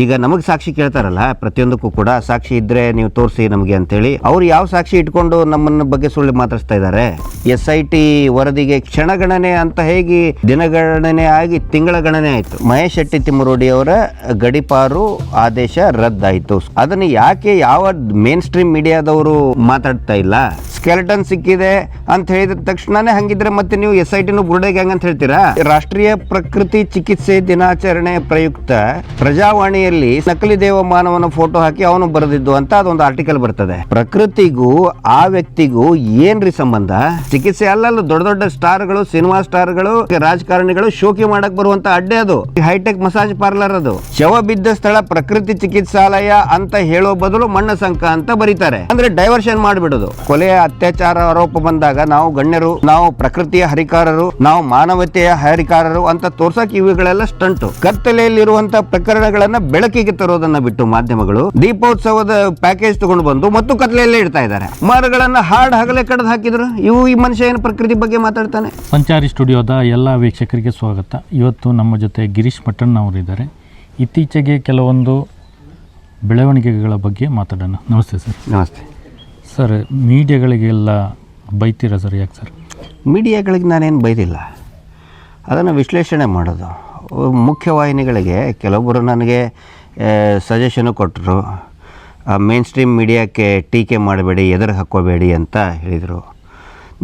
ಈಗ ನಮಗೆ ಸಾಕ್ಷಿ ಕೇಳ್ತಾರಲ್ಲ ಪ್ರತಿಯೊಂದಕ್ಕೂ ಕೂಡ, ಸಾಕ್ಷಿ ಇದ್ರೆ ನೀವು ತೋರಿಸಿ ನಮಗೆ ಅಂತೇಳಿ, ಅವ್ರು ಯಾವ ಸಾಕ್ಷಿ ಇಟ್ಕೊಂಡು ನಮ್ಮನ್ನ ಬಗ್ಗೆ ಸುಳ್ಳು ಮಾತಾಡ್ತಾ ಇದ್ದಾರೆ? SIT ವರದಿಗೆ ಕ್ಷಣಗಣನೆ ಅಂತ ಹೇಗೆ ದಿನಗಣನೆ ಆಗಿ ತಿಂಗಳ ಗಣನೆ ಆಯ್ತು. ಮಹೇಶ್ ಶೆಟ್ಟಿ ತಿಮ್ಮರೋಡಿ ಅವರ ಗಡೀಪಾರು ಆದೇಶ ರದ್ದಾಯಿತು. ಅದನ್ನು ಯಾಕೆ ಯಾವ ಮೇನ್ ಸ್ಟ್ರೀಮ್ ಮೀಡಿಯಾದವರು ಮಾತಾಡ್ತಾ ಇಲ್ಲ? ಸ್ಕೆಲೆಟನ್ ಸಿಕ್ಕಿದೆ ಅಂತ ಹೇಳಿದ ತಕ್ಷಣನೇ ಹಂಗಿದ್ರೆ ಮತ್ತೆ ನೀವು SITನು ಬುರುಡೆ ಗ್ಯಾಂಗ್ ಅಂತ ಹೇಳ್ತೀರಾ? ರಾಷ್ಟ್ರೀಯ ಪ್ರಕೃತಿ ಚಿಕಿತ್ಸೆ ದಿನಾಚರಣೆ ಪ್ರಯುಕ್ತ ಪ್ರಜಾವಾಣಿಯಲ್ಲಿ ನಕಲಿ ದೇವ ಮಾನವನ ಫೋಟೋ ಹಾಕಿ ಅವನು ಬರೆದಿದ್ದು ಅಂತ ಅದೊಂದು ಆರ್ಟಿಕಲ್ ಬರ್ತದೆ. ಪ್ರಕೃತಿಗೂ ಆ ವ್ಯಕ್ತಿಗೂ ಏನ್ರಿ ಸಂಬಂಧ? ಚಿಕಿತ್ಸೆ ಅಲ್ಲಲ್ಲ, ದೊಡ್ಡ ದೊಡ್ಡ ಸ್ಟಾರ್ಗಳು, ಸಿನಿಮಾ ಸ್ಟಾರ್ಗಳು, ರಾಜಕಾರಣಿಗಳು ಶೋಕಿ ಮಾಡಕ್ ಬರುವಂತ ಅಡ್ಡೆ ಅದು. ಹೈಟೆಕ್ ಮಸಾಜ್ ಪಾರ್ಲರ್ ಅದು. ಶವ ಬಿದ್ದ ಸ್ಥಳ ಪ್ರಕೃತಿ ಚಿಕಿತ್ಸಾಲಯ ಅಂತ ಹೇಳೋ ಬದಲು ಮಣ್ಣ ಸಂಕ ಅಂತ ಬರೀತಾರೆ. ಅಂದ್ರೆ ಡೈವರ್ಷನ್ ಮಾಡಿಬಿಡೋದು. ಕೊಲೆ ಅತ್ಯಾಚಾರ ಆರೋಪ ಬಂದಾಗ ನಾವು ಗಣ್ಯರು, ನಾವು ಪ್ರಕೃತಿಯ ಹರಿಕಾರರು, ನಾವು ಮಾನವತೆಯ ಹರಿಕಾರರು ಅಂತ ತೋರ್ಸಕ್ ಇವುಗಳೆಲ್ಲ ಸ್ಟಂಟು. ಕತ್ತಲೆಯಲ್ಲಿರುವಂತ ಪ್ರಕರಣಗಳನ್ನ ಬೆಳಕಿಗೆ ತರೋದನ್ನ ಬಿಟ್ಟು ಮಾಧ್ಯಮಗಳು ದೀಪೋತ್ಸವದ ಪ್ಯಾಕೇಜ್ ತಗೊಂಡು ಬಂದು ಮತ್ತು ಕತ್ತಲೆಯಲ್ಲೇ ಇಡ್ತಾ ಇದ್ದಾರೆ. ಮರಗಳನ್ನ ಹಾಡ್ ಹಗಲೇ ಕಡ್ದು ಹಾಕಿದ್ರು. ಈ ಮನುಷ್ಯ ಏನು ಪ್ರಕೃತಿ ಬಗ್ಗೆ ಮಾತಾಡ್ತಾನೆ? ಸಂಚಾರಿ ಸ್ಟುಡಿಯೋದ ಎಲ್ಲ ವೀಕ್ಷಕರಿಗೆ ಸ್ವಾಗತ. ಇವತ್ತು ನಮ್ಮ ಜೊತೆ ಗಿರೀಶ್ ಮಠನ್ ಅವರಿದ್ದಾರೆ. ಇತ್ತೀಚೆಗೆ ಕೆಲವೊಂದು ಬೆಳವಣಿಗೆಗಳ ಬಗ್ಗೆ ಮಾತಾಡೋಣ. ನಮಸ್ತೆ ಸರ್. ನಮಸ್ತೆ ಸರ್. ಮೀಡಿಯಾಗಳಿಗೆಲ್ಲ ಬೈತೀರಾ ಸರ್? ಯಾಕೆ ಸರ್? ಮೀಡಿಯಾಗಳಿಗೆ ನಾನೇನು ಬೈದಿಲ್ಲ, ಅದನ್ನು ವಿಶ್ಲೇಷಣೆ ಮಾಡೋದು. ಮುಖ್ಯವಾಹಿನಿಗಳಿಗೆ ಕೆಲವೊಬ್ಬರು ನನಗೆ ಸಜೆಷನು ಕೊಟ್ಟರು. ಮೇನ್ ಸ್ಟ್ರೀಮ್ ಮೀಡಿಯಾಕ್ಕೆ ಟೀಕೆ ಮಾಡಬೇಡಿ, ಎದುರು ಹಾಕ್ಕೋಬೇಡಿ ಅಂತ ಹೇಳಿದರು.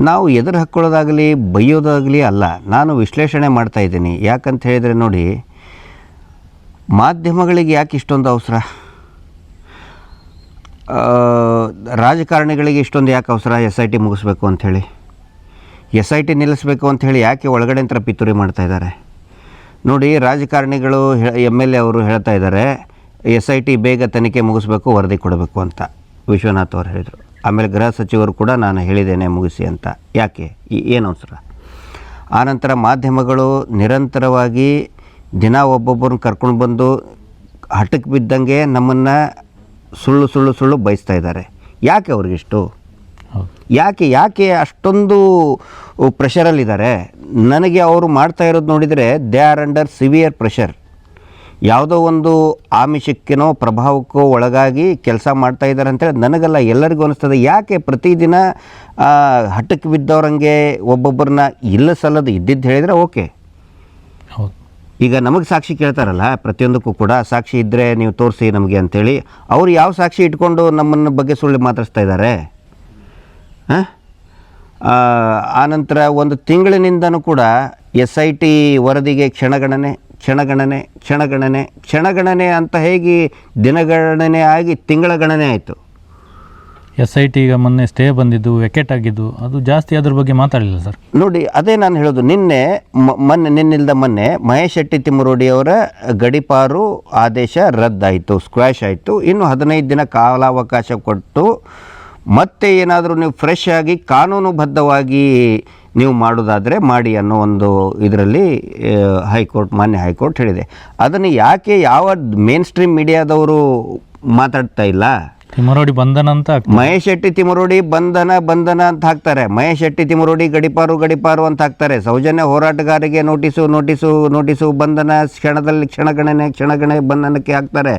ನಾವು ಎದುರು ಹಾಕ್ಕೊಳ್ಳೋದಾಗಲಿ ಬೈಯೋದಾಗಲಿ ಅಲ್ಲ, ನಾನು ವಿಶ್ಲೇಷಣೆ ಮಾಡ್ತಾಯಿದ್ದೀನಿ. ಯಾಕಂತ ಹೇಳಿದರೆ ನೋಡಿ, ಮಾಧ್ಯಮಗಳಿಗೆ ಯಾಕೆ ಇಷ್ಟೊಂದು ಅವಸರ? ರಾಜಕಾರಣಿಗಳಿಗೆ ಇಷ್ಟೊಂದು ಯಾಕೆ ಅವಸರ SIT ಮುಗಿಸ್ಬೇಕು ಅಂಥೇಳಿ? SIT ನಿಲ್ಲಿಸಬೇಕು ಅಂಥೇಳಿ ಯಾಕೆ ಒಳಗಡೆ ಅಂತ ಪಿತೂರಿ ಮಾಡ್ತಾಯಿದ್ದಾರೆ? ನೋಡಿ, ರಾಜಕಾರಣಿಗಳು MLA ಅವರು ಹೇಳ್ತಾ ಇದ್ದಾರೆ SIT ಬೇಗ ತನಿಖೆ ಮುಗಿಸ್ಬೇಕು, ವರದಿ ಕೊಡಬೇಕು ಅಂತ ವಿಶ್ವನಾಥ್ ಅವರು ಹೇಳಿದರು. ಆಮೇಲೆ ಗೃಹ ಸಚಿವರು ಕೂಡ ನಾನು ಹೇಳಿದ್ದೇನೆ ಮುಗಿಸಿ ಅಂತ. ಯಾಕೆ? ಏನು ಅವಸರ? ಆನಂತರ ಮಾಧ್ಯಮಗಳು ನಿರಂತರವಾಗಿ ದಿನ ಒಬ್ಬೊಬ್ಬರನ್ನ ಕರ್ಕೊಂಡು ಬಂದು ಹಠಕ್ಕೆ ಬಿದ್ದಂಗೆ ನಮ್ಮನ್ನು ಸುಳ್ಳು ಬಯಸ್ತಾ ಇದ್ದಾರೆ. ಯಾಕೆ ಅವ್ರಿಗಿಷ್ಟು? ಯಾಕೆ ಅಷ್ಟೊಂದು ಪ್ರೆಷರಲ್ಲಿದ್ದಾರೆ? ನನಗೆ ಅವರು ಮಾಡ್ತಾ ಇರೋದು ನೋಡಿದರೆ they are under severe pressure. ಯಾವುದೋ ಒಂದು ಆಮಿಷಕ್ಕೇನೋ ಪ್ರಭಾವಕ್ಕೋ ಒಳಗಾಗಿ ಕೆಲಸ ಮಾಡ್ತಾ ಇದ್ದಾರೆ ಅಂತೇಳಿ ನನಗಲ್ಲ, ಎಲ್ಲರಿಗೂ ಅನಿಸ್ತದೆ. ಯಾಕೆ ಪ್ರತಿದಿನ ಹಠಕ್ಕೆ ಬಿದ್ದವ್ರಂಗೆ ಒಬ್ಬೊಬ್ಬರನ್ನ ಇಲ್ಲ ಸಲ್ಲದು ಇದ್ದಿದ್ದು ಹೇಳಿದರೆ ಓಕೆ. ಈಗ ನಮಗೆ ಸಾಕ್ಷಿ ಕೇಳ್ತಾರಲ್ಲ ಪ್ರತಿಯೊಂದಕ್ಕೂ ಕೂಡ, ಸಾಕ್ಷಿ ಇದ್ದರೆ ನೀವು ತೋರಿಸಿ ನಮಗೆ ಅಂತೇಳಿ, ಅವ್ರು ಯಾವ ಸಾಕ್ಷಿ ಇಟ್ಕೊಂಡು ನಮ್ಮನ್ನ ಬಗ್ಗೆ ಸುಳ್ಳು ಮಾತಾಡ್ತಾ ಇದ್ದಾರೆ? ಆನಂತರ ಒಂದು ತಿಂಗಳಿನಿಂದನೂ ಕೂಡ SIT ವರದಿಗೆ ಕ್ಷಣಗಣನೆ ಅಂತ ಹೇಗೆ ದಿನಗಣನೆ ಆಗಿ ತಿಂಗಳ ಗಣನೆ ಆಯಿತು. SIT ಈಗ ಮೊನ್ನೆ ಸ್ಟೇ ಬಂದಿದ್ದು, ವೆಕೆಟ್ ಆಗಿದ್ದು, ಅದು ಜಾಸ್ತಿ ಅದ್ರ ಬಗ್ಗೆ ಮಾತಾಡಲಿಲ್ಲ ಸರ್. ನೋಡಿ, ಅದೇ ನಾನು ಹೇಳೋದು. ನಿನ್ನಿಲ್ದ ಮೊನ್ನೆ ಮಹೇಶ್ ಶೆಟ್ಟಿ ತಿಮ್ಮರೋಡಿ ಅವರ ಗಡೀಪಾರು ಆದೇಶ ರದ್ದಾಯಿತು, ಸ್ಕ್ವಾಶ್ ಆಯಿತು. ಇನ್ನು 15 ದಿನ ಕಾಲಾವಕಾಶ ಕೊಟ್ಟು ಮತ್ತೆ ಏನಾದರೂ ನೀವು ಫ್ರೆಶ್ ಆಗಿ ಕಾನೂನುಬದ್ಧವಾಗಿ ನೀವು ಮಾಡೋದಾದರೆ ಮಾಡಿ ಅನ್ನೋ ಒಂದು ಇದರಲ್ಲಿ ಮಾನ್ಯ ಹೈಕೋರ್ಟ್ ಹೇಳಿದೆ. ಅದನ್ನು ಯಾಕೆ ಯಾವ ಮೇನ್ ಸ್ಟ್ರೀಮ್ ಮೀಡಿಯಾದವರು ಮಾತಾಡ್ತಾ ಇಲ್ಲ? ತಿಮ್ಮರೋಡಿ ಬಂಧನ ಅಂತ, ಮಹೇಶ್ ಶೆಟ್ಟಿ ತಿಮ್ಮರೋಡಿ ಬಂಧನ ಅಂತ ಹಾಕ್ತಾರೆ. ಮಹೇಶ್ ಶೆಟ್ಟಿ ತಿಮ್ಮರೋಡಿ ಗಡೀಪಾರು ಅಂತ ಹಾಕ್ತಾರೆ. ಸೌಜನ್ಯ ಹೋರಾಟಗಾರರಿಗೆ ನೋಟಿಸು ಬಂಧನ, ಕ್ಷಣಗಣನೆ ಬಂಧನಕ್ಕೆ ಹಾಕ್ತಾರೆ.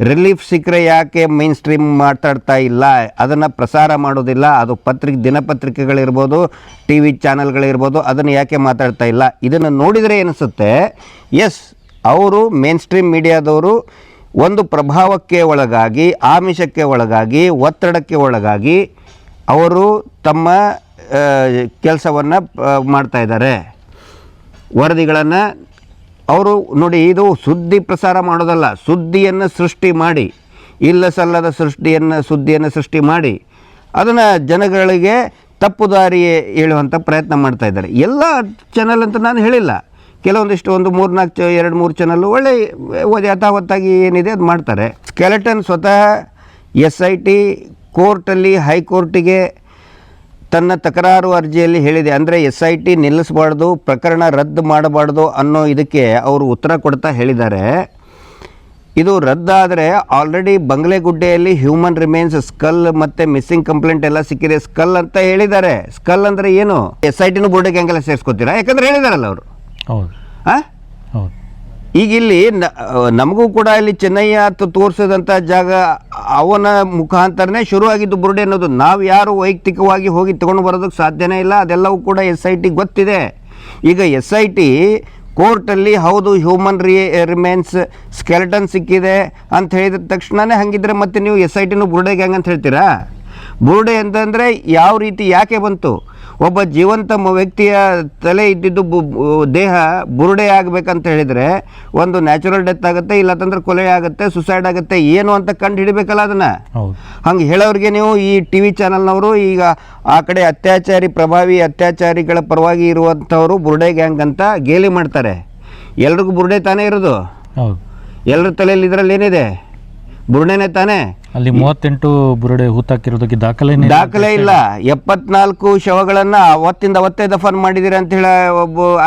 ರಿಲೀಫ್ ಸಿಕ್ಕರೆ ಯಾಕೆ ಮೇನ್ ಸ್ಟ್ರೀಮ್ ಮಾತಾಡ್ತಾ ಇಲ್ಲ? ಅದನ್ನು ಪ್ರಸಾರ ಮಾಡೋದಿಲ್ಲ. ಅದು ದಿನಪತ್ರಿಕೆಗಳಿರ್ಬೋದು, TV ಚಾನಲ್ಗಳಿರ್ಬೋದು, ಅದನ್ನು ಯಾಕೆ ಮಾತಾಡ್ತಾ ಇಲ್ಲ? ಇದನ್ನು ನೋಡಿದರೆ ಏನಿಸುತ್ತೆ, ಎಸ್, ಅವರು ಮೇನ್ ಸ್ಟ್ರೀಮ್ ಮೀಡಿಯಾದವರು ಒಂದು ಪ್ರಭಾವಕ್ಕೆ ಒಳಗಾಗಿ, ಆಮಿಷಕ್ಕೆ ಒಳಗಾಗಿ, ಒತ್ತಡಕ್ಕೆ ಒಳಗಾಗಿ ಅವರು ತಮ್ಮ ಕೆಲಸವನ್ನು ಮಾಡ್ತಾ ಇದ್ದಾರೆ. ವರದಿಗಳನ್ನು ಅವರು ನೋಡಿ, ಇದು ಸುದ್ದಿ ಪ್ರಸಾರ ಮಾಡೋದಲ್ಲ, ಸುದ್ದಿಯನ್ನು ಸೃಷ್ಟಿ ಮಾಡಿ, ಇಲ್ಲ ಸಲ್ಲದ ಸುದ್ದಿಯನ್ನು ಸೃಷ್ಟಿ ಮಾಡಿ ಅದನ್ನು ಜನಗಳಿಗೆ ತಪ್ಪು ದಾರಿ ಹೇಳುವಂಥ ಪ್ರಯತ್ನ ಮಾಡ್ತಾ ಇದ್ದಾರೆ. ಎಲ್ಲ ಚಾನಲ್ ಅಂತ ನಾನು ಹೇಳಿಲ್ಲ, ಕೆಲವೊಂದಿಷ್ಟು ಒಂದು 2-3 ಚಾನಲ್ಲು ಒಳ್ಳೆ ಯಥಾವತ್ತಾಗಿ ಏನಿದೆ ಅದು ಮಾಡ್ತಾರೆ. ಸ್ಕೆಲೆಟನ್ ಸ್ವತಃ SIT ಕೋರ್ಟಲ್ಲಿ, ಹೈಕೋರ್ಟಿಗೆ ತನ್ನ ತಕರಾರು ಅರ್ಜಿಯಲ್ಲಿ ಹೇಳಿದೆ. ಅಂದರೆ SIT ನಿಲ್ಲಿಸಬಾರ್ದು, ಪ್ರಕರಣ ರದ್ದು ಮಾಡಬಾರ್ದು ಅನ್ನೋ ಇದಕ್ಕೆ ಅವರು ಉತ್ತರ ಕೊಡ್ತಾ ಹೇಳಿದ್ದಾರೆ. ಇದು ರದ್ದಾದರೆ ಆಲ್ರೆಡಿ ಬಂಗ್ಲೆಗುಡ್ಡೆಯಲ್ಲಿ ಹ್ಯೂಮನ್ ರಿಮೇನ್ಸ್, ಸ್ಕಲ್ ಮತ್ತು ಮಿಸ್ಸಿಂಗ್ ಕಂಪ್ಲೇಂಟ್ ಎಲ್ಲ ಸಿಕ್ಕಿದೆ. ಸ್ಕಲ್ ಅಂತ ಹೇಳಿದ್ದಾರೆ. ಸ್ಕಲ್ ಅಂದರೆ ಏನು? SITನೂ ಬೋರ್ಡಿಗೆ ಹಂಗೆಲ್ಲ ಸೇರಿಸ್ಕೊತೀರಾ? ಯಾಕಂದರೆ ಹೇಳಿದಾರಲ್ಲ ಅವರು. ಹೌದು. ಹಾಂ, ಹೌದು. ಈಗ ಇಲ್ಲಿ ನಮಗೂ ಕೂಡ ಇಲ್ಲಿ ಚೆನ್ನಯ್ಯ ತೋರಿಸಿದಂಥ ಜಾಗ ಅವನ ಮುಖಾಂತರನೇ ಶುರುವಾಗಿದ್ದು ಬುರುಡೆ ಅನ್ನೋದು. ನಾವು ಯಾರು ವೈಯಕ್ತಿಕವಾಗಿ ಹೋಗಿ ತೊಗೊಂಡು ಬರೋದಕ್ಕೆ ಸಾಧ್ಯನೇ ಇಲ್ಲ. ಅದೆಲ್ಲವೂ ಕೂಡ SIT ಗೊತ್ತಿದೆ. ಈಗ SIT ಕೋರ್ಟಲ್ಲಿ ಹೌದು ಹ್ಯೂಮನ್ ರಿಮೇನ್ಸ್ ಸ್ಕೆಲೆಟನ್ ಸಿಕ್ಕಿದೆ ಅಂತ ಹೇಳಿದ ತಕ್ಷಣವೇ ಹಾಗಿದ್ರೆ ಮತ್ತೆ ನೀವು SITನೂ ಬುರುಡೆ ಗ್ಯಾಂಗ್ ಅಂತ ಹೇಳ್ತೀರಾ? ಬುರುಡೆ ಅಂತಂದರೆ ಯಾವ ರೀತಿ ಯಾಕೆ ಬಂತು? ಒಬ್ಬ ಜೀವಂತ ವ್ಯಕ್ತಿಯ ತಲೆ ಇದ್ದಿದ್ದು ದೇಹ ಬುರುಡೆ ಆಗಬೇಕಂತ ಹೇಳಿದರೆ ಒಂದು ನ್ಯಾಚುರಲ್ ಡೆತ್ ಆಗುತ್ತೆ, ಇಲ್ಲಂತಂದ್ರೆ ಕೊಲೆ ಆಗುತ್ತೆ, ಸುಸೈಡ್ ಆಗುತ್ತೆ, ಏನು ಅಂತ ಕಂಡು ಹಿಡಿಬೇಕಲ್ಲ ಅದನ್ನು. ಹಂಗೆ ಹೇಳೋರಿಗೆ ನೀವು ಈ TV ಚಾನಲ್ನವರು ಈಗ ಆ ಕಡೆ ಪ್ರಭಾವಿ ಅತ್ಯಾಚಾರಿಗಳ ಪರವಾಗಿ ಇರುವಂಥವರು ಬುರುಡೆ ಗ್ಯಾಂಗ್ ಅಂತ ಗೇಲಿ ಮಾಡ್ತಾರೆ. ಎಲ್ರಿಗೂ ಬುರುಡೆ ತಾನೇ ಇರೋದು, ಎಲ್ಲರ ತಲೆಯಲ್ಲಿ ಇದರಲ್ಲಿ ಏನಿದೆ? ಬುರುಡೆನೇ ತಾನೇ. ಅಲ್ಲಿ 38 ಬುರುಡೆ ಹೂತಾಕಿರೋದಕ್ಕೆ ದಾಖಲೆ ಇಲ್ಲ. 74 ಶವಗಳನ್ನು ಅವತ್ತೇ ದಫನ್ ಮಾಡಿದ್ದೀರಿ ಅಂತ ಹೇಳಿ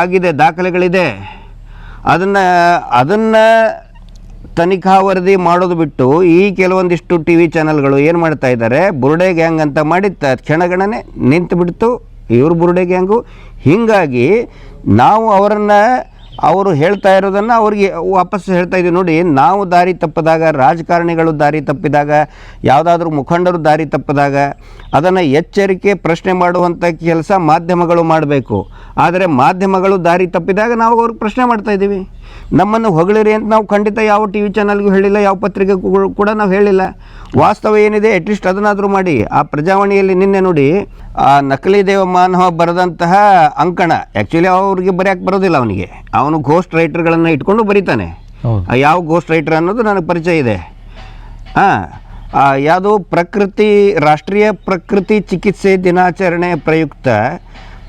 ಆಗಿದೆ, ದಾಖಲೆಗಳಿದೆ. ಅದನ್ನು ತನಿಖಾ ವರದಿ ಮಾಡೋದು ಬಿಟ್ಟು ಈ ಕೆಲವೊಂದಿಷ್ಟು TV ಚಾನಲ್ಗಳು ಏನು ಮಾಡ್ತಾ ಇದ್ದಾರೆ, ಬುರುಡೆ ಗ್ಯಾಂಗ್ ಅಂತ ಮಾಡಿ ಕ್ಷಣಗಣನೆ ನಿಂತು ಬಿಡ್ತು ಇವರು ಬುರುಡೆ ಗ್ಯಾಂಗು. ಹೀಗಾಗಿ ನಾವು ಅವರು ಹೇಳ್ತಾ ಇರೋದನ್ನು ಅವ್ರಿಗೆ ವಾಪಸ್ ಹೇಳ್ತಾ ಇದ್ದೀವಿ. ನೋಡಿ, ನಾವು ದಾರಿ ತಪ್ಪಿದಾಗ, ರಾಜಕಾರಣಿಗಳು ದಾರಿ ತಪ್ಪಿದಾಗ, ಯಾವುದಾದ್ರೂ ಮುಖಂಡರು ದಾರಿ ತಪ್ಪಿದಾಗ ಅದನ್ನು ಎಚ್ಚರಿಕೆ ಪ್ರಶ್ನೆ ಮಾಡುವಂಥ ಕೆಲಸ ಮಾಧ್ಯಮಗಳು ಮಾಡಬೇಕು. ಆದರೆ ಮಾಧ್ಯಮಗಳು ದಾರಿ ತಪ್ಪಿದಾಗ ನಾವು ಅವ್ರಿಗೆ ಪ್ರಶ್ನೆ ಮಾಡ್ತಾ ಇದ್ದೀವಿ. ನಮ್ಮನ್ನು ಹೊಗಳಿರಿ ಅಂತ ನಾವು ಖಂಡಿತ ಯಾವ TV ಚಾನಲ್ಗೂ ಹೇಳಿಲ್ಲ, ಯಾವ ಪತ್ರಿಕೆಗೂ ಕೂಡ ನಾವು ಹೇಳಿಲ್ಲ. ವಾಸ್ತವ ಏನಿದೆ ಅಟ್ಲೀಸ್ಟ್ ಅದನ್ನಾದರೂ ಮಾಡಿ. ಆ ಪ್ರಜಾವಾಣಿಯಲ್ಲಿ ನಿನ್ನೆ ನೋಡಿ, ಆ ನಕಲಿ ದೇವಮಾನವ ಬರೆದಂತಹ ಅಂಕಣ, ಆ್ಯಕ್ಚುಲಿ ಅವ್ರಿಗೆ ಬರೆಯೋಕ್ಕೆ ಬರೋದಿಲ್ಲ, ಅವನು ಘೋಸ್ಟ್ ರೈಟರ್ಗಳನ್ನು ಇಟ್ಕೊಂಡು ಬರೀತಾನೆ. ಯಾವ ಘೋಸ್ಟ್ ರೈಟರ್ ಅನ್ನೋದು ನನಗೆ ಪರಿಚಯ ಇದೆ. ಯಾವುದು ರಾಷ್ಟ್ರೀಯ ಪ್ರಕೃತಿ ಚಿಕಿತ್ಸೆ ದಿನಾಚರಣೆ ಪ್ರಯುಕ್ತ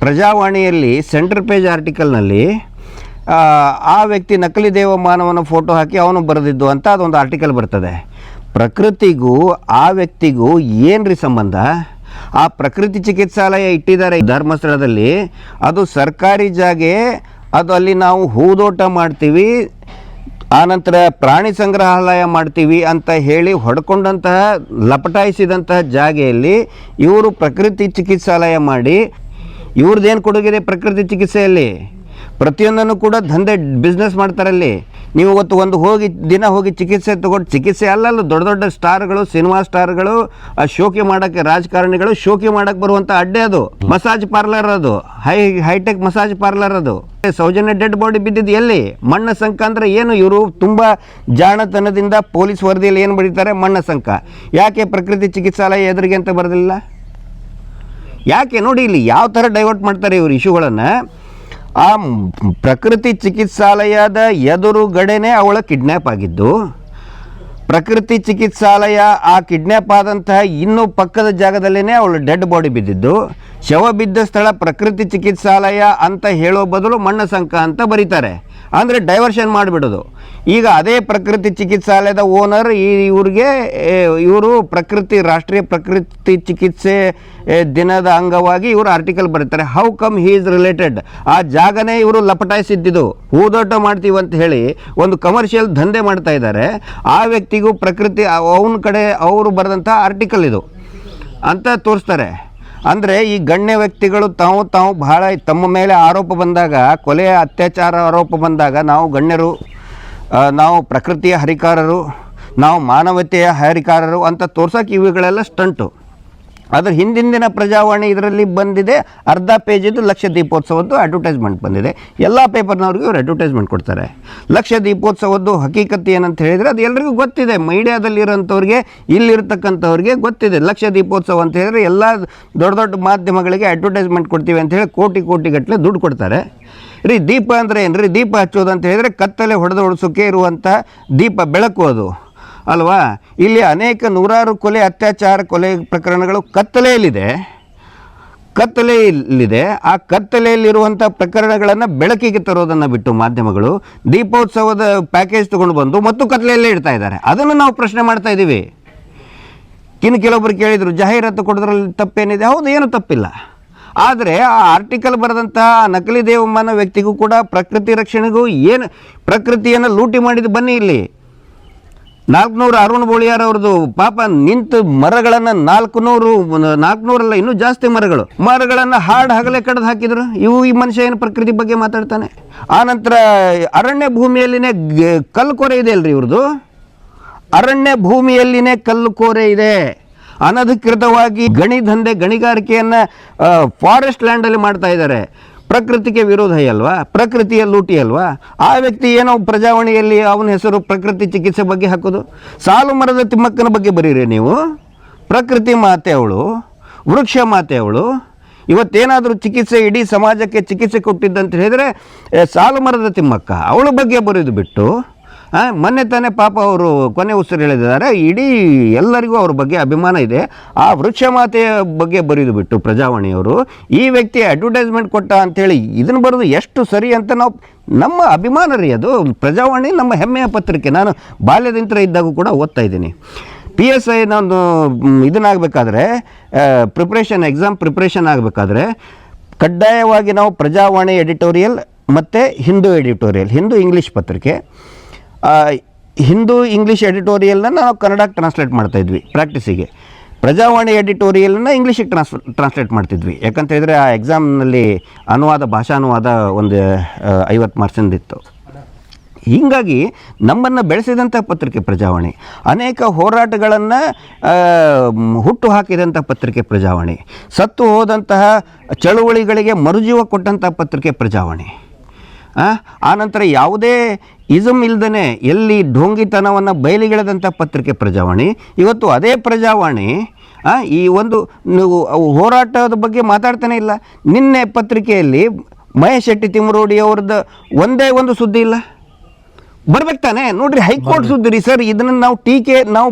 ಪ್ರಜಾವಾಣಿಯಲ್ಲಿ ಸೆಂಟರ್ ಪೇಜ್ ಆರ್ಟಿಕಲ್ನಲ್ಲಿ ಆ ವ್ಯಕ್ತಿ ನಕಲಿ ದೇವಮಾನವನ ಫೋಟೋ ಹಾಕಿ ಅವನು ಬರೆದಿದ್ದು ಅಂತ ಅದೊಂದು ಆರ್ಟಿಕಲ್ ಬರ್ತದೆ. ಪ್ರಕೃತಿಗೂ ಆ ವ್ಯಕ್ತಿಗೂ ಏನ್ರಿ ಸಂಬಂಧ? ಆ ಪ್ರಕೃತಿ ಚಿಕಿತ್ಸಾಲಯ ಇಟ್ಟಿದ್ದಾರೆ ಧರ್ಮಸ್ಥಳದಲ್ಲಿ, ಅದು ಸರ್ಕಾರಿ ಜಾಗೆ, ಅದು ಅಲ್ಲಿ ನಾವು ಹೂದೋಟ ಮಾಡ್ತೀವಿ, ಆನಂತರ ಪ್ರಾಣಿ ಸಂಗ್ರಹಾಲಯ ಮಾಡ್ತೀವಿ ಅಂತ ಹೇಳಿ ಹೊಡ್ಕೊಂಡಂತಹ ಲಪಟಾಯಿಸಿದಂತಹ ಜಾಗೆಯಲ್ಲಿ ಇವರು ಪ್ರಕೃತಿ ಚಿಕಿತ್ಸಾಲಯ ಮಾಡಿ, ಇವ್ರದ್ದೇನು ಕೊಡುಗಿದೆ ಪ್ರಕೃತಿ ಚಿಕಿತ್ಸೆಯಲ್ಲಿ? ಪ್ರತಿಯೊಂದನ್ನು ಕೂಡ ದಂಧೆ ಬಿಸ್ನೆಸ್ ಮಾಡ್ತಾರಲ್ಲಿ. ನೀವು ಇವತ್ತು ದಿನ ಹೋಗಿ ಚಿಕಿತ್ಸೆ ತಗೊಂಡು, ಚಿಕಿತ್ಸೆ ಅಲ್ಲಲ್ಲ, ದೊಡ್ಡ ದೊಡ್ಡ ಸ್ಟಾರ್ಗಳು, ಸಿನಿಮಾ ಸ್ಟಾರ್ಗಳು, ಶೋಕಿ ಮಾಡೋಕ್ಕೆ, ರಾಜಕಾರಣಿಗಳು ಶೋಕಿ ಮಾಡೋಕ್ಕೆ ಬರುವಂಥ ಅಡ್ಡೆ ಅದು ಮಸಾಜ್ ಪಾರ್ಲರ್. ಅದು ಹೈಟೆಕ್ ಮಸಾಜ್ ಪಾರ್ಲರ್. ಅದು ಸೌಜನ್ಯ ಡೆಡ್ ಬಾಡಿ ಬಿದ್ದಿದ್ದು ಎಲ್ಲಿ? ಮಣ್ಣ ಸಂಕ ಅಂದರೆ ಏನು? ಇವರು ತುಂಬ ಜಾಣತನದಿಂದ ಪೊಲೀಸ್ ವರದಿಯಲ್ಲಿ ಏನು ಬರೀತಾರೆ? ಮಣ್ಣ ಸಂಕ. ಯಾಕೆ ಪ್ರಕೃತಿ ಚಿಕಿತ್ಸಾಲಯ ಎದುರಿಗೆ ಅಂತ ಬರೋದಿಲ್ಲ? ಯಾಕೆ? ನೋಡಿ ಇಲ್ಲಿ ಯಾವ ಥರ ಡೈವರ್ಟ್ ಮಾಡ್ತಾರೆ ಇವರು ಇಶ್ಯೂಗಳನ್ನು. ಆ ಪ್ರಕೃತಿ ಚಿಕಿತ್ಸಾಲಯದ ಎದುರುಗಡೆನೇ ಅವಳ ಕಿಡ್ನ್ಯಾಪ್ ಆಗಿದ್ದು, ಪ್ರಕೃತಿ ಚಿಕಿತ್ಸಾಲಯ ಆ ಕಿಡ್ನ್ಯಾಪ್ ಆದಂತಹ ಇನ್ನೂ ಪಕ್ಕದ ಜಾಗದಲ್ಲೇ ಅವಳು ಡೆಡ್ ಬಾಡಿ ಬಿದ್ದಿದ್ದು, ಶವ ಬಿದ್ದ ಸ್ಥಳ ಪ್ರಕೃತಿ ಚಿಕಿತ್ಸಾಲಯ ಅಂತ ಹೇಳೋ ಬದಲು ಮಣ್ಣ ಸಂಕ ಅಂತ ಬರೀತಾರೆ. ಅಂದರೆ ಡೈವರ್ಷನ್ ಮಾಡಿಬಿಡೋದು. ಈಗ ಅದೇ ಪ್ರಕೃತಿ ಚಿಕಿತ್ಸಾಲಯದ ಓನರ್ ಇವರು ರಾಷ್ಟ್ರೀಯ ಪ್ರಕೃತಿ ಚಿಕಿತ್ಸೆ ದಿನದ ಅಂಗವಾಗಿ ಇವರು ಆರ್ಟಿಕಲ್ ಬರೀತಾರೆ. How come he is related? ಆ ಜಾಗನೇ ಇವರು ಲಪಟಾಯಿಸಿದ್ದು, ಹೂದೋಟ ಮಾಡ್ತೀವಿ ಅಂತ ಹೇಳಿ ಒಂದು ಕಮರ್ಷಿಯಲ್ ದಂಧೆ ಮಾಡ್ತಾ ಇದ್ದಾರೆ. ಆ ವ್ಯಕ್ತಿಗೂ ಪ್ರಕೃತಿ ಅವನ ಕಡೆ ಅವರು ಬರೆದಂಥ ಆರ್ಟಿಕಲ್ ಇದು ಅಂತ ತೋರಿಸ್ತಾರೆ. ಅಂದರೆ ಈ ಗಣ್ಯ ವ್ಯಕ್ತಿಗಳು ತಾವು ಬಹಳ ತಮ್ಮ ಮೇಲೆ ಆರೋಪ ಬಂದಾಗ, ಕೊಲೆಯ ಅತ್ಯಾಚಾರ ಆರೋಪ ಬಂದಾಗ, ನಾವು ಗಣ್ಯರು, ನಾವು ಪ್ರಕೃತಿಯ ಹರಿಕಾರರು, ನಾವು ಮಾನವತೆಯ ಹರಿಕಾರರು ಅಂತ ತೋರ್ಸೋಕೆ ಇವುಗಳೆಲ್ಲ ಸ್ಟಂಟು. ಅದ್ರ ಹಿಂದಿನ ಪ್ರಜಾವಾಣಿ ಇದರಲ್ಲಿ ಬಂದಿದೆ, ಅರ್ಧ ಪೇಜಿದ್ದು ಲಕ್ಷ ದೀಪೋತ್ಸವದ್ದು ಅಡ್ವರ್ಟೈಸ್ಮೆಂಟ್ ಬಂದಿದೆ. ಎಲ್ಲ ಪೇಪರ್ನವ್ರಿಗೆ ಇವರು ಅಡ್ವರ್ಟೈಸ್ಮೆಂಟ್ ಕೊಡ್ತಾರೆ. ಲಕ್ಷ ದೀಪೋತ್ಸವದ್ದು ಹಕೀಕತ್ತು ಏನಂತ ಹೇಳಿದರೆ ಅದು ಎಲ್ರಿಗೂ ಗೊತ್ತಿದೆ. ಮೀಡಿಯಾದಲ್ಲಿರೋಂಥವ್ರಿಗೆ, ಇಲ್ಲಿರ್ತಕ್ಕಂಥವ್ರಿಗೆ ಗೊತ್ತಿದೆ. ಲಕ್ಷ ದೀಪೋತ್ಸವ ಅಂತ ಹೇಳಿದ್ರೆ ಎಲ್ಲ ದೊಡ್ಡ ದೊಡ್ಡ ಮಾಧ್ಯಮಗಳಿಗೆ ಅಡ್ವರ್ಟೈಸ್ಮೆಂಟ್ ಕೊಡ್ತೀವಿ ಅಂತ ಹೇಳಿ ಕೋಟಿಗಟ್ಟಲೆ ದುಡ್ಡು ಕೊಡ್ತಾರೆ. ದೀಪ ಅಂದರೆ ಏನು ರೀ? ದೀಪ ಹಚ್ಚೋದು ಅಂತ ಹೇಳಿದರೆ ಕತ್ತಲೆ ಹೊಡೆದೋಡಿಸೋಕೆ ಇರುವಂಥ ದೀಪ, ಬೆಳಕು ಅದು ಅಲ್ವಾ? ಇಲ್ಲಿ ಅನೇಕ ನೂರಾರು ಅತ್ಯಾಚಾರ ಕೊಲೆ ಪ್ರಕರಣಗಳು ಕತ್ತಲೆಯಲ್ಲಿದೆ. ಆ ಕತ್ತಲೆಯಲ್ಲಿರುವಂಥ ಪ್ರಕರಣಗಳನ್ನು ಬೆಳಕಿಗೆ ತರೋದನ್ನು ಬಿಟ್ಟು ಮಾಧ್ಯಮಗಳು ದೀಪೋತ್ಸವದ ಪ್ಯಾಕೇಜ್ ತೊಗೊಂಡು ಬಂದು ಮತ್ತು ಕತ್ತಲೆಯಲ್ಲೇ ಇಡ್ತಾ ಇದ್ದಾರೆ. ಅದನ್ನು ನಾವು ಪ್ರಶ್ನೆ ಮಾಡ್ತಾ ಇದ್ದೀವಿ. ಕೆಲವೊಬ್ಬರು ಕೇಳಿದರು, ಜಾಹೀರಾತು ಕೊಡೋದ್ರಲ್ಲಿ ತಪ್ಪೇನಿದೆ? ಹೌದು, ಏನು ತಪ್ಪಿಲ್ಲ. ಆದರೆ ಆ ಆರ್ಟಿಕಲ್ ಬರೆದಂತಹ ನಕಲಿ ದೇವಮಾನ ವ್ಯಕ್ತಿಗೂ ಕೂಡ ಪ್ರಕೃತಿ ರಕ್ಷಣೆಗೂ ಏನು, ಪ್ರಕೃತಿಯನ್ನು ಲೂಟಿ ಮಾಡಿದ್ದು ಬನ್ನಿ ಇಲ್ಲಿ 400 ಅರುಣ್ ಬೋಳಿಯಾರ್ ಅವ್ರದ್ದು ಪಾಪ ನಿಂತು ಮರಗಳನ್ನು 400 ಇನ್ನೂ ಜಾಸ್ತಿ ಮರಗಳನ್ನು ಹಗಲೇ ಕಡ್ದು ಹಾಕಿದ್ರು. ಈ ಮನುಷ್ಯ ಏನು ಪ್ರಕೃತಿ ಬಗ್ಗೆ ಮಾತಾಡ್ತಾನೆ. ಆನಂತರ ಅರಣ್ಯ ಭೂಮಿಯಲ್ಲಿನೇ ಕಲ್ಲು ಕೋರೆ ಇದೆ ಅಲ್ರಿ ಇವ್ರದ್ದು. ಅರಣ್ಯ ಭೂಮಿಯಲ್ಲಿನೇ ಕಲ್ಲು ಕೋರೆ ಇದೆ. ಅನಧಿಕೃತವಾಗಿ ಗಣಿಗಾರಿಕೆಯನ್ನು ಫಾರೆಸ್ಟ್ ಲ್ಯಾಂಡಲ್ಲಿ ಮಾಡ್ತಾ ಇದ್ದಾರೆ. ಪ್ರಕೃತಿಗೆ ವಿರೋಧ ಅಲ್ವಾ, ಪ್ರಕೃತಿಯ ಲೂಟಿ ಅಲ್ವಾ. ಆ ವ್ಯಕ್ತಿ ಏನೋ ಪ್ರಜಾವಾಣಿಯಲ್ಲಿ ಅವನ ಹೆಸರು ಪ್ರಕೃತಿ ಚಿಕಿತ್ಸೆ ಬಗ್ಗೆ ಹಾಕೋದು. ಸಾಲು ಮರದ ತಿಮ್ಮಕ್ಕನ ಬಗ್ಗೆ ಬರೀರಿ ನೀವು. ಪ್ರಕೃತಿ ಮಾತೆ ಅವಳು, ವೃಕ್ಷ ಮಾತೆ ಅವಳು. ಇವತ್ತೇನಾದರೂ ಚಿಕಿತ್ಸೆ, ಇಡೀ ಸಮಾಜಕ್ಕೆ ಚಿಕಿತ್ಸೆ ಕೊಟ್ಟಿದ್ದಂತ ಹೇಳಿದರೆ ಸಾಲು ಮರದ ತಿಮ್ಮಕ್ಕ ಅವಳ ಬಗ್ಗೆ ಬರೆದು ಬಿಟ್ಟು ಮೊನ್ನೆ ತಾನೇ ಪಾಪ ಅವರು ಕೊನೆ ಉಸಿರು ಹೇಳಿದ್ದಾರೆ. ಇಡೀ ಎಲ್ಲರಿಗೂ ಅವ್ರ ಬಗ್ಗೆ ಅಭಿಮಾನ ಇದೆ. ಆ ವೃಕ್ಷ ಮಾತೆಯ ಬಗ್ಗೆ ಬರೆದು ಬಿಟ್ಟು ಪ್ರಜಾವಾಣಿಯವರು ಈ ವ್ಯಕ್ತಿ ಅಡ್ವರ್ಟೈಸ್ಮೆಂಟ್ ಕೊಟ್ಟ ಅಂಥೇಳಿ ಇದನ್ನು ಬರೋದು ಎಷ್ಟು ಸರಿ ಅಂತ ನಮ್ಮ ಅಭಿಮಾನ ರೀ ಅದು. ಪ್ರಜಾವಾಣಿ ನಮ್ಮ ಹೆಮ್ಮೆಯ ಪತ್ರಿಕೆ. ನಾನು ಬಾಲ್ಯದಿಂದ ಇದ್ದಾಗ ಕೂಡ ಓದ್ತಾ ಇದ್ದೀನಿ. PSI ನಾನು ಇದನ್ನಾಗಬೇಕಾದ್ರೆ ಎಕ್ಸಾಮ್ ಪ್ರಿಪ್ರೇಷನ್ ಆಗಬೇಕಾದ್ರೆ ಕಡ್ಡಾಯವಾಗಿ ನಾವು ಪ್ರಜಾವಾಣಿ ಎಡಿಟೋರಿಯಲ್ ಮತ್ತು ಹಿಂದೂ ಎಡಿಟೋರಿಯಲ್, ಹಿಂದೂ ಇಂಗ್ಲೀಷ್ ಪತ್ರಿಕೆ, ಹಿಂದೂ ಇಂಗ್ಲೀಷ್ ಎಡಿಟೋರಿಯಲ್ನ ನಾವು ಕನ್ನಡಕ್ಕೆ ಟ್ರಾನ್ಸ್ಲೇಟ್ ಮಾಡ್ತಾಯಿದ್ವಿ ಪ್ರಾಕ್ಟೀಸಿಗೆ. ಪ್ರಜಾವಾಣಿ ಎಡಿಟೋರಿಯಲ್ನ ಇಂಗ್ಲೀಷಿಗೆ ಟ್ರಾನ್ಸ್ಲೇಟ್ ಮಾಡ್ತಿದ್ವಿ. ಯಾಕಂತ ಹೇಳಿದರೆ ಆ ಎಕ್ಸಾಮ್ನಲ್ಲಿ ಭಾಷಾನುವಾದ ಒಂದು 50 ಮಾರ್ಕ್ಸಿಂದಿತ್ತು. ಹೀಗಾಗಿ ನಮ್ಮನ್ನು ಬೆಳೆಸಿದಂಥ ಪತ್ರಿಕೆ ಪ್ರಜಾವಾಣಿ. ಅನೇಕ ಹೋರಾಟಗಳನ್ನು ಹುಟ್ಟು ಹಾಕಿದಂಥ ಪತ್ರಿಕೆ ಪ್ರಜಾವಾಣಿ. ಸತ್ತು ಹೋದಂತಹ ಚಳುವಳಿಗಳಿಗೆ ಮರುಜೀವ ಕೊಟ್ಟಂಥ ಪತ್ರಿಕೆ ಪ್ರಜಾವಾಣಿ. ಆನಂತರ ಯಾವುದೇ ಇಸಮ್ ಇಲ್ದೇ ಎಲ್ಲಿ ಢೋಂಗಿತನವನ್ನು ಬಯಲಿಗೆಳೆದಂಥ ಪತ್ರಿಕೆ ಪ್ರಜಾವಾಣಿ. ಇವತ್ತು ಅದೇ ಪ್ರಜಾವಾಣಿ ಈ ಒಂದು ಹೋರಾಟದ ಬಗ್ಗೆ ಮಾತಾಡ್ತಾನೆ ಇಲ್ಲ. ನಿನ್ನೆ ಪತ್ರಿಕೆಯಲ್ಲಿ ಮಹೇಶ್ ಶೆಟ್ಟಿ ತಿಮ್ಮರೋಡಿ ಅವ್ರದ್ದು ಒಂದೇ ಒಂದು ಸುದ್ದಿ ಇಲ್ಲ. ಬರ್ಬೇಕು ತಾನೆ ನೋಡ್ರಿ. ಹೈಕೋರ್ಟ್ ಸುದ್ದಿ ರೀ ಸರ್. ಇದನ್ನು ನಾವು ನಾವು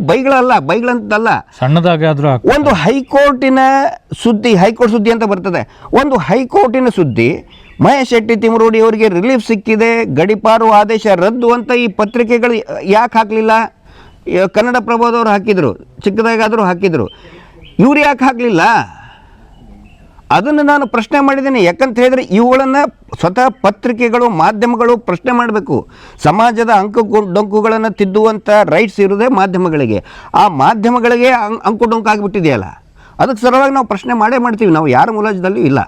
ಬೈಗಳಂತಲ್ಲ, ಸಣ್ಣದಾಗಿ ಒಂದು ಹೈಕೋರ್ಟಿನ ಸುದ್ದಿ, ಹೈಕೋರ್ಟ್ ಸುದ್ದಿ ಅಂತ ಬರ್ತದೆ. ಒಂದು ಹೈಕೋರ್ಟಿನ ಸುದ್ದಿ, ಮಹೇಶ್ ಶೆಟ್ಟಿ ತಿಮ್ಮರೋಡಿ ಅವರಿಗೆ ರಿಲೀಫ್ ಸಿಕ್ಕಿದೆ, ಗಡಿಪಾರು ಆದೇಶ ರದ್ದು ಅಂತ ಈ ಪತ್ರಿಕೆಗಳು ಯಾಕೆ ಹಾಕಲಿಲ್ಲ? ಕನ್ನಡಪ್ರಭದವ್ರು ಹಾಕಿದರು, ಚಿಕ್ಕದಾಗಾದರೂ ಹಾಕಿದರು. ಇವ್ರು ಯಾಕೆ ಹಾಕಲಿಲ್ಲ? ಅದನ್ನು ನಾನು ಪ್ರಶ್ನೆ ಮಾಡಿದ್ದೀನಿ. ಯಾಕಂತ ಹೇಳಿದರೆ ಇವುಗಳನ್ನು ಸ್ವತಃ ಪತ್ರಿಕೆಗಳು, ಮಾಧ್ಯಮಗಳು ಪ್ರಶ್ನೆ ಮಾಡಬೇಕು. ಸಮಾಜದ ಡೊಂಕುಗಳನ್ನು ತಿದ್ದುವಂಥ ರೈಟ್ಸ್ ಇರೋದೇ ಮಾಧ್ಯಮಗಳಿಗೆ. ಆ ಮಾಧ್ಯಮಗಳಿಗೆ ಅಂಕು ಡೊಂಕು ಆಗಿಬಿಟ್ಟಿದೆಯಲ್ಲ, ಅದಕ್ಕೆ ಸಲುವಾಗಿ ನಾವು ಪ್ರಶ್ನೆ ಮಾಡೇ ಮಾಡ್ತೀವಿ. ನಾವು ಯಾರ ಮುಲಾಜದಲ್ಲೂ ಇಲ್ಲ.